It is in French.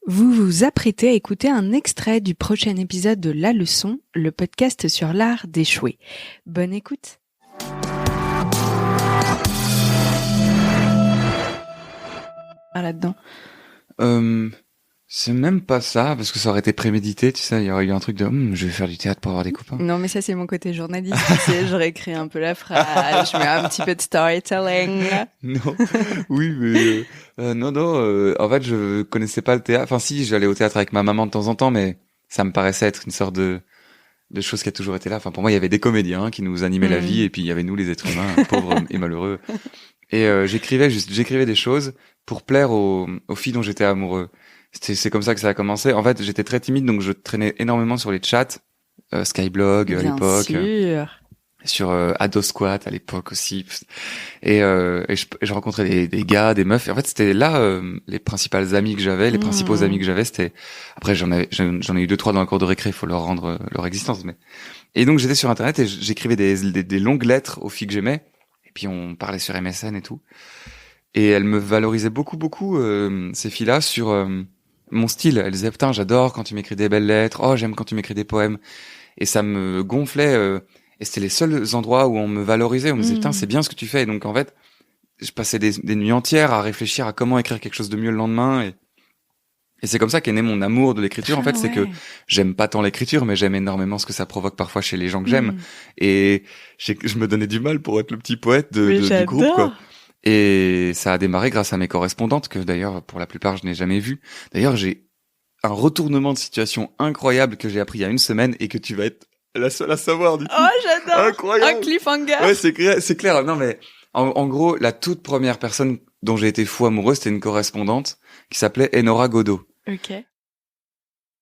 Vous vous apprêtez à écouter un extrait du prochain épisode de La Leçon, le podcast sur l'art d'échouer. Bonne écoute. Là-dedans. C'est même pas ça, parce que ça aurait été prémédité, tu sais, il y aurait eu un truc de je vais faire du théâtre pour avoir des copains. Non, mais ça, c'est mon côté journaliste, tu sais, j'aurais écrit un peu la phrase, je mets un petit peu de storytelling. Non, oui, mais non, en fait, je connaissais pas le théâtre. Enfin, si, j'allais au théâtre avec ma maman de temps en temps, mais ça me paraissait être une sorte de chose qui a toujours été là. Enfin, pour moi, il y avait des comédiens qui nous animaient la vie, et puis il y avait nous, les êtres humains, pauvres et malheureux. Et j'écrivais des choses pour plaire aux filles dont j'étais amoureux. C'est comme ça que ça a commencé. En fait, j'étais très timide, donc je traînais énormément sur les chats, Skyblog à l'époque, sur Adosquat à l'époque aussi, et je rencontrais des gars, des meufs. Et en fait, c'était là les principales amies que j'avais, les principaux amis que j'avais. C'était après j'en ai eu 2-3 dans la cour de récré. Il faut leur rendre leur existence. Mais et donc j'étais sur internet et j'écrivais des longues lettres aux filles que j'aimais. Et puis on parlait sur MSN et tout. Et elles me valorisaient beaucoup ces filles-là sur mon style. Elles disaient putain, j'adore quand tu m'écris des belles lettres. Oh, j'aime quand tu m'écris des poèmes. Et ça me gonflait. Et c'était les seuls endroits où on me valorisait. On me disait putain, c'est bien ce que tu fais. Et donc en fait, je passais des nuits entières à réfléchir à comment écrire quelque chose de mieux le lendemain. Et c'est comme ça qu'est né mon amour de l'écriture. En fait, c'est que j'aime pas tant l'écriture, mais j'aime énormément ce que ça provoque parfois chez les gens que j'aime. Et je me donnais du mal pour être le petit poète du groupe, quoi. Et ça a démarré grâce à mes correspondantes, que d'ailleurs, pour la plupart, je n'ai jamais vues. D'ailleurs, j'ai un retournement de situation incroyable que j'ai appris il y a une semaine et que tu vas être la seule à savoir, du coup. Oh, j'adore! Incroyable! Un cliffhanger! Ouais, c'est clair. Non, mais en gros, la toute première personne dont j'ai été fou amoureux, c'était une correspondante qui s'appelait Enora Godot. Ok.